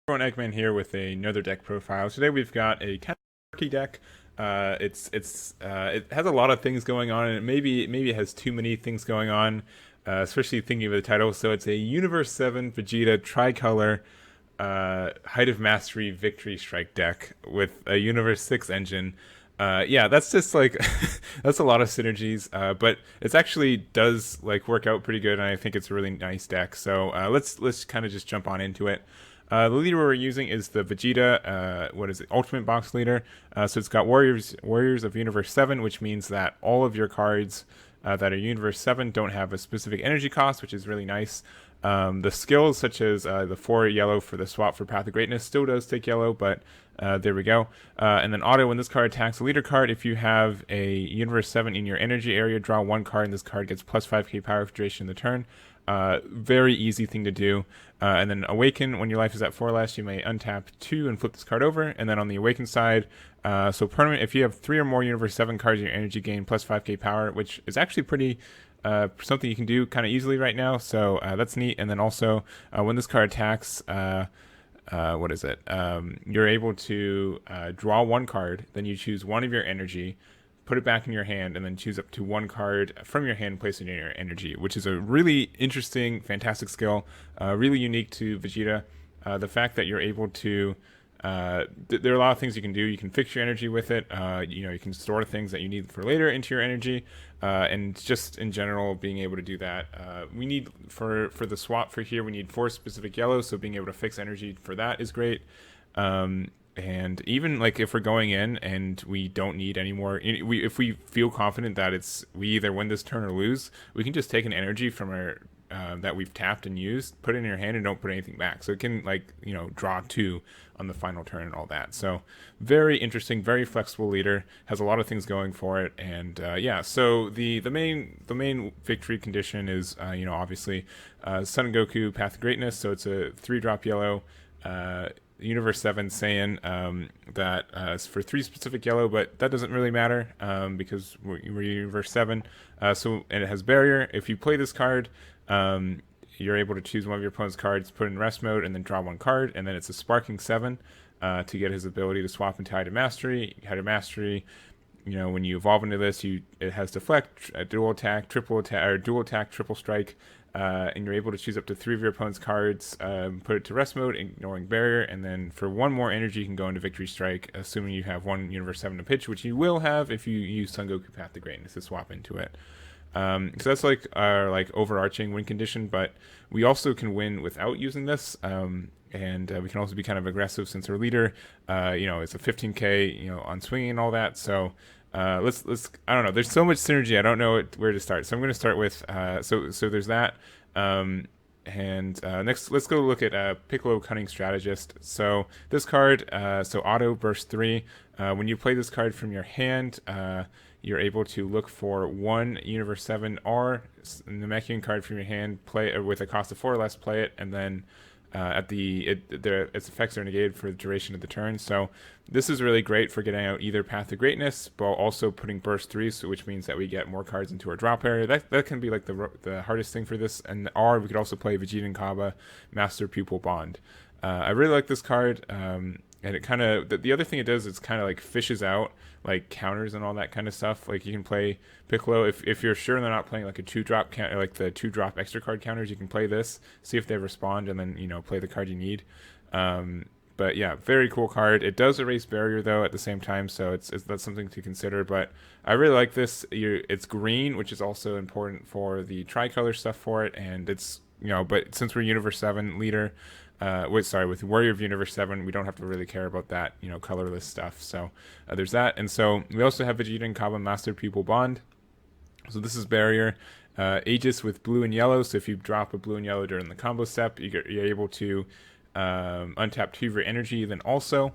Everyone, Egman here with another deck profile. Today we've got a kind of quirky deck. It has a lot of things going on, and maybe it has too many things going on, especially thinking of the title. So it's a Universe 7 Vegeta tricolor Height of Mastery Victory Strike deck with a Universe 6 engine. Yeah, that's just like that's a lot of synergies, but it's actually does like work out pretty good, and I think it's a really nice deck. So let's kind of just jump on into it. The leader we're using is the Vegeta, what is it, Ultimate Box leader. So it's got Warriors of Universe 7, which means that all of your cards that are Universe 7 don't have a specific energy cost, which is really nice. The skills, such as the 4 yellow for the swap for Path of Greatness, still does take yellow, but there we go. And then auto, when this card attacks a leader card, if you have a Universe 7 in your energy area, draw 1 card, and this card gets plus 5k power for duration of the turn. Very easy thing to do. And then Awaken, when your life is at 4 less, you may untap 2 and flip this card over. And then on the Awaken side, so permanent, if you have 3 or more Universe 7 cards in your energy, gain plus 5k power, which is actually pretty something you can do kind of easily right now. So that's neat. And then also, when this card attacks, what is it? You're able to draw 1 card, then you choose 1 of your energy, put it back in your hand, and then choose up to 1 card from your hand, place it in your energy, which is a really interesting, fantastic skill, really unique to Vegeta. The fact that you're able to, there are a lot of things you can do. You can fix your energy with it. You can store things that you need for later into your energy, and just in general, being able to do that. We need for the swap for here, we need 4 specific yellows, so being able to fix energy for that is great. And even like if we're going in and we don't need any more, if we feel confident that we either win this turn or lose, we can just take an energy from our that we've tapped and used, put it in your hand, and don't put anything back. So it can draw 2 on the final turn and all that. So very interesting, very flexible leader, has a lot of things going for it. And yeah, so the main victory condition is obviously Sun Goku Path of Greatness. So it's a 3-drop yellow. Universe 7 Saiyan that is for 3 specific yellow, but that doesn't really matter because we're Universe 7. And it has Barrier. If you play this card, you're able to choose one of your opponent's cards, put it in rest mode, and then draw 1 card. And then it's a Sparking 7 to get his ability to swap into Height of Mastery. Height of Mastery, when you evolve into this, it has Deflect, dual attack, triple attack, or dual attack, triple strike. And you're able to choose up to 3 of your opponent's cards, put it to rest mode, ignoring Barrier, and then for 1 more energy, you can go into Victory Strike, assuming you have 1 Universe 7 to pitch, which you will have if you use Son Goku Path to Greatness to swap into it. So that's like our overarching win condition, but we also can win without using this, and we can also be kind of aggressive since our leader, it's a 15k, on swinging and all that. So let's I don't know. There's so much synergy. I don't know where to start. So I'm going to start with so there's that. Next, let's go look at Piccolo Cunning Strategist. So this card, so Auto Burst 3. When you play this card from your hand, you're able to look for 1 Universe 7 R Namekian card from your hand, play it with a cost of 4 or less, play it, and then its effects are negated for the duration of the turn. So this is really great for getting out either Path of Greatness, but also putting Burst 3, which means that we get more cards into our drop area. That can be like the hardest thing for this. And or we could also play Vegeta and Kaba, Master Pupil Bond. I really like this card. And it kind of, the other thing it does is kind of like fishes out like counters and all that kind of stuff. Like you can play Piccolo if you're sure they're not playing like a 2-drop counter, like the 2-drop extra card counters. You can play this, see if they respond, and then play the card you need. But yeah, very cool card. It does erase Barrier though at the same time, so that's something to consider. But I really like this. It's green, which is also important for the tricolor stuff for it, and it's but since we're Universe 7 leader. With Warrior of Universe 7, we don't have to really care about that, colorless stuff. So there's that. And so we also have Vegeta and Kaba Master Pupil Bond. So this is Barrier. Aegis with blue and yellow. So if you drop a blue and yellow during the combo step, you're able to untap 2 of your energy. Then also,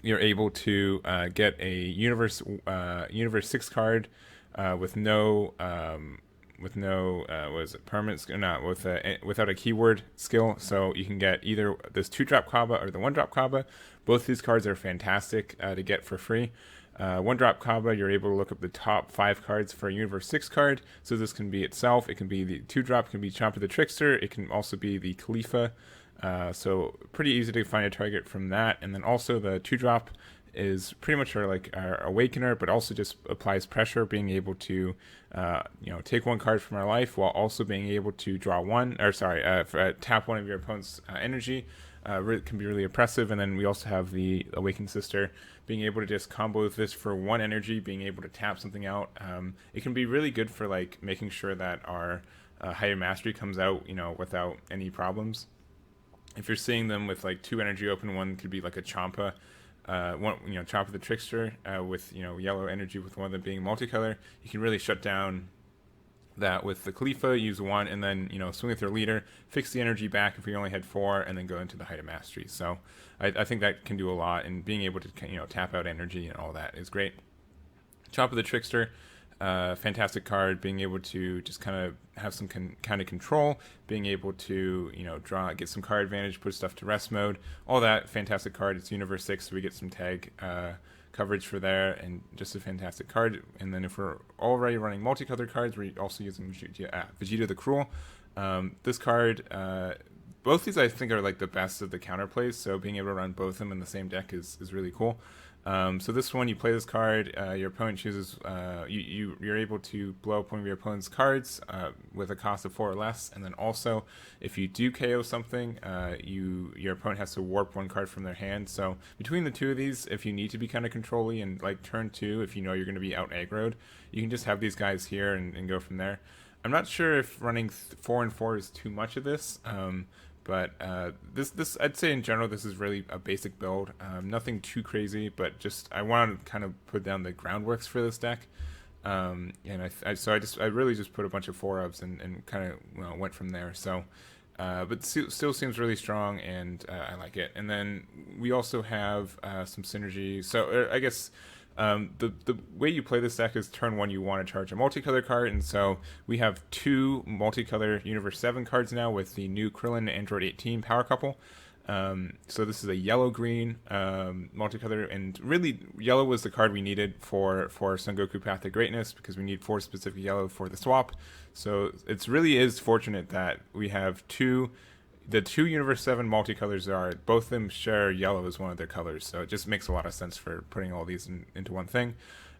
you're able to get a Universe 6 card with no what is it, permanent, not without a keyword skill. So you can get either this 2-drop Kaba or the 1-drop Kaba. Both these cards are fantastic to get for free. 1-drop Kaba, you're able to look up the top 5 cards for a Universe 6 card. So this can be itself. It can be the 2-drop, can be Champa the Trickster. It can also be the Khalifa So pretty easy to find a target from that. And then also the 2-drop is pretty much our awakener, but also just applies pressure, being able to take one card from our life while also being able to draw one, or sorry, tap one of your opponent's energy. Can be really oppressive. And then we also have the Awakened Sister, being able to just combo with this for one energy, being able to tap something out. It can be really good for like making sure that our Higher Mastery comes out, without any problems. If you're seeing them with like 2 energy open, one could be like a Champa, Champa the Trickster, with yellow energy, with one of them being multicolor. You can really shut down that with the Khalifa, use 1, and then swing with your leader, fix the energy back if we only had 4, and then go into the Height of Mastery. So I think that can do a lot, and being able to tap out energy and all that is great. Champa the Trickster, fantastic card, being able to just kind of have some kind of control, being able to get some card advantage, put stuff to rest mode, all that. Fantastic card. It's Universe 6, so we get some tag coverage for there, and just a fantastic card. And then if we're already running multicolored cards, we're also using Vegeta the Cruel. This card, both these I think are like the best of the counterplays, so being able to run both of them in the same deck is really cool. So this one, you play this card, your opponent chooses, you're able to blow up one of your opponent's cards with a cost of 4 or less, and then also, if you do KO something, your opponent has to warp one card from their hand. So between the two of these, if you need to be kind of control-y, and like turn 2, if you're going to be out aggroed, you can just have these guys here and go from there. I'm not sure if running 4 and 4 is too much of this, but this I'd say in general this is really a basic build, nothing too crazy, but just I wanted to kind of put down the groundworks for this deck, and I really just put a bunch of 4-ups and kind of went from there. So but still seems really strong, and I like it. And then we also have some synergy. So I guess the way you play this deck is turn 1 you want to charge a multicolor card, and so we have 2 multicolor Universe 7 cards now with the new Krillin Android 18 power couple. So this is a yellow-green multicolor, and really yellow was the card we needed for Son Goku Path to Greatness, because we need 4 specific yellow for the swap. So it really is fortunate that we have the 2 Universe 7 multicolors both of them share yellow as one of their colors, so it just makes a lot of sense for putting all these into one thing.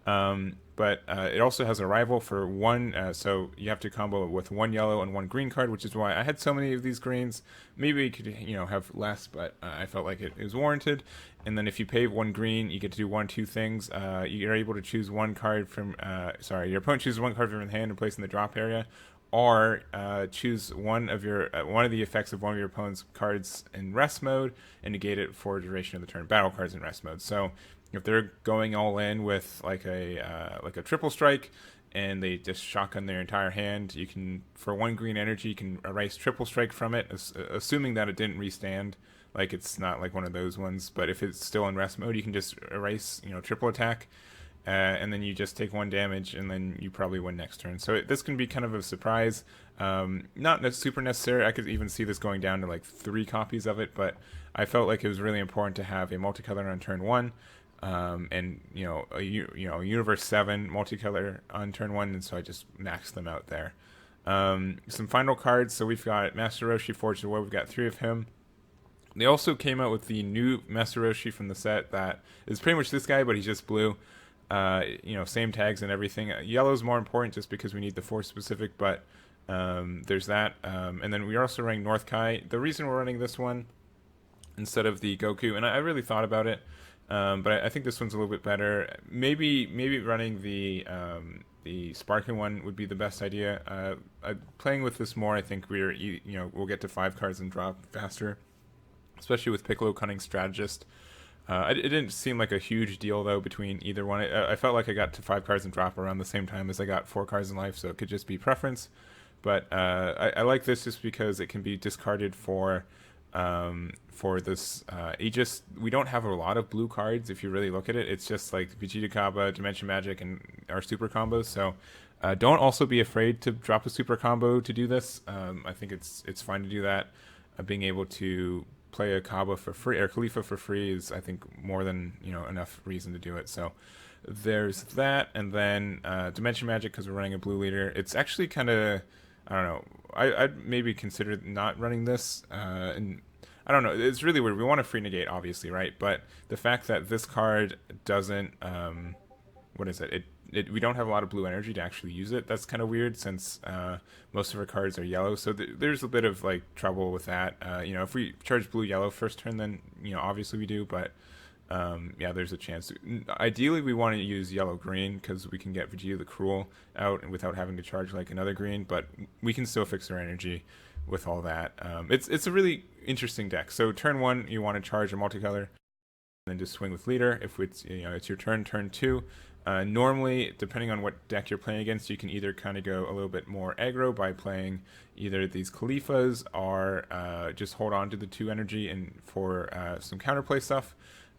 But it also has a rival for 1, so you have to combo it with 1 yellow and 1 green card, which is why I had so many of these greens. Maybe you could have less, but I felt like it was warranted. And then if you pay 1 green, you get to do 2 things. You're able to choose 1 card from your opponent chooses 1 card from your hand and place in the drop area, or choose one of the effects of one of your opponent's cards in rest mode and negate it for the duration of the turn. Battle cards in rest mode. So if they're going all in with like a triple strike and they just shotgun their entire hand, you can, for 1 green energy, you can erase triple strike from it, assuming that it didn't restand. Like, it's not like one of those ones, but if it's still in rest mode, you can just erase triple attack. And then you just take 1 damage, and then you probably win next turn. So this can be kind of a surprise. Not super necessary. I could even see this going down to like 3 copies of it, but I felt like it was really important to have a multicolor on turn 1, and a Universe 7 multicolor on turn 1, and so I just maxed them out there. Some final cards. So we've got Master Roshi Forged Away. We've got 3 of him. They also came out with the new Master Roshi from the set that is pretty much this guy, but he's just blue. Same tags and everything. Yellow's more important just because we need the 4 specific, but there's that. And then we're also running North Kai. The reason we're running this one instead of the Goku, and I really thought about it, but I think this one's a little bit better. Maybe running the Sparking one would be the best idea. Playing with this more, I think we'll get to 5 cards and drop faster, especially with Piccolo Cunning Strategist. It didn't seem like a huge deal, though, between either one. I felt like I got to 5 cards and drop around the same time as I got 4 cards in life, so it could just be preference. But I like this just because it can be discarded for this Aegis. We don't have a lot of blue cards if you really look at it. It's just like Vegeta Kaba, Dimension Magic, and our super combos. So don't also be afraid to drop a super combo to do this. I think it's fine to do that. Being able to play a Kaba for free or Khalifa for free is, I think, more than enough reason to do it. So there's that, and then Dimension Magic, because we're running a blue leader. It's actually kind of, I don't know, I'd maybe consider not running this, and I don't know. It's really weird. We want to free negate, obviously, right? But the fact that this card doesn't, what is it? We don't have a lot of blue energy to actually use it. That's kind of weird since most of our cards are yellow. So there's a bit of like trouble with that. If we charge blue yellow first turn, then obviously we do. But yeah, there's a chance. Ideally, we want to use yellow green because we can get Vegeta the Cruel out and without having to charge like another green. But we can still fix our energy with all that. It's a really interesting deck. So turn 1, you want to charge a multicolor, and then just swing with leader. If it's your turn. Turn 2. Normally, depending on what deck you're playing against, you can either kind of go a little bit more aggro by playing either these Khalifas or just hold on to the 2 energy and for some counterplay stuff.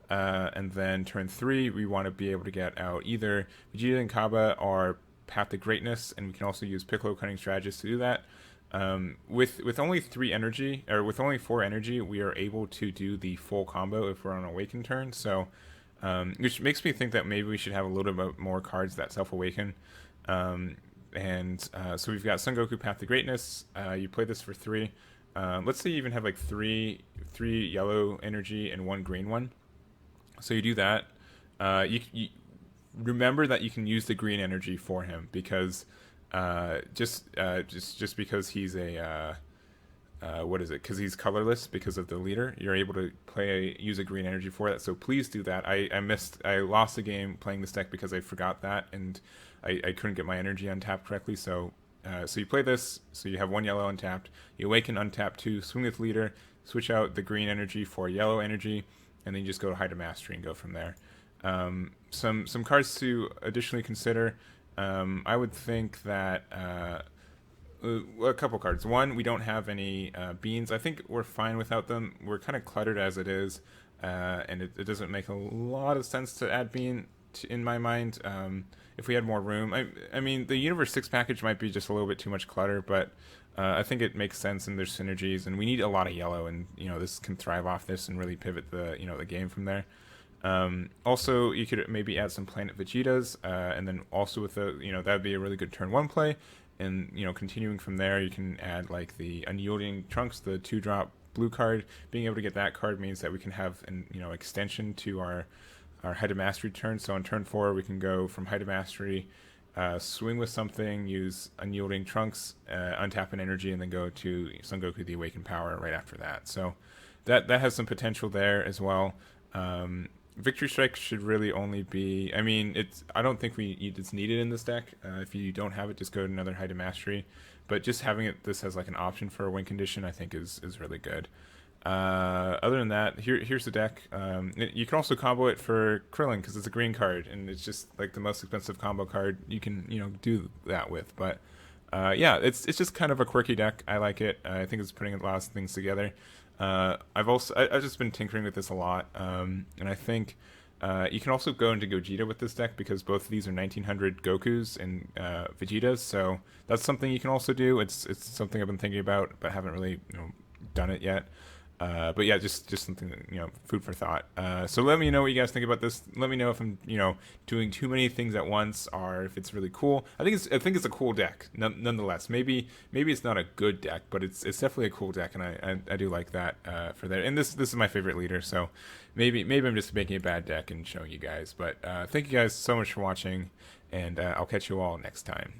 And then turn 3, we want to be able to get out either Vegeta and Kaba or Path to Greatness, and we can also use Piccolo Cunning Strategist to do that. With only 3 energy, or with only 4 energy, we are able to do the full combo if we're on Awaken turn. So which makes me think that maybe we should have a little bit more cards that self-awaken. So we've got Son Goku Path to Greatness. You play this for 3. Let's say you even have like three yellow energy and 1 green one. So you do that. You remember that you can use the green energy for him because just because he's a what is it? Because he's colorless because of the leader. You're able to use a green energy for that. So please do that. I lost the game playing this deck because I forgot that and I couldn't get my energy untapped correctly. So you play this. So you have 1 yellow untapped. You awaken, untap 2, swing with leader, switch out the green energy for yellow energy, and then you just go to High to Mastery and go from there. Some cards to additionally consider. I would think that. A couple cards. 1, we don't have any beans. I think we're fine without them. We're kind of cluttered as it is, and it doesn't make a lot of sense to add bean in my mind. If we had more room, I mean, the Universe 6 package might be just a little bit too much clutter, but I think it makes sense and there's synergies, and we need a lot of yellow, and this can thrive off this and really pivot the the game from there. Also, you could maybe add some Planet Vegetas, and then also with the that would be a really good turn 1 play. And continuing from there, you can add like the Unyielding Trunks, the 2-drop blue card. Being able to get that card means that we can have an extension to our High to Mastery turn. So on turn 4, we can go from High to Mastery, swing with something, use Unyielding Trunks, untap an energy, and then go to Son Goku the Awakened Power right after that. So that has some potential there as well. Victory Strike should really only be. I mean, I don't think it's needed in this deck. If you don't have it, just go to another High to Mastery. But just having this as like an option for a win condition, I think is really good. Other than that, here's the deck. You can also combo it for Krillin because it's a green card, and it's just like the most expensive combo card you can do that with. But yeah, it's just kind of a quirky deck. I like it. I think it's putting a lot of things together. I've just been tinkering with this a lot, and I think you can also go into Gogeta with this deck because both of these are 1900 Gokus and Vegetas, so that's something you can also do. It's something I've been thinking about, but haven't really done it yet. But yeah, just something that, food for thought. So let me know what you guys think about this. Let me know if I'm doing too many things at once or if it's really cool. I think it's a cool deck nonetheless. Maybe it's not a good deck, but it's definitely a cool deck, and I do like that for that. And this is my favorite leader, so maybe I'm just making a bad deck and showing you guys. But thank you guys so much for watching, and I'll catch you all next time.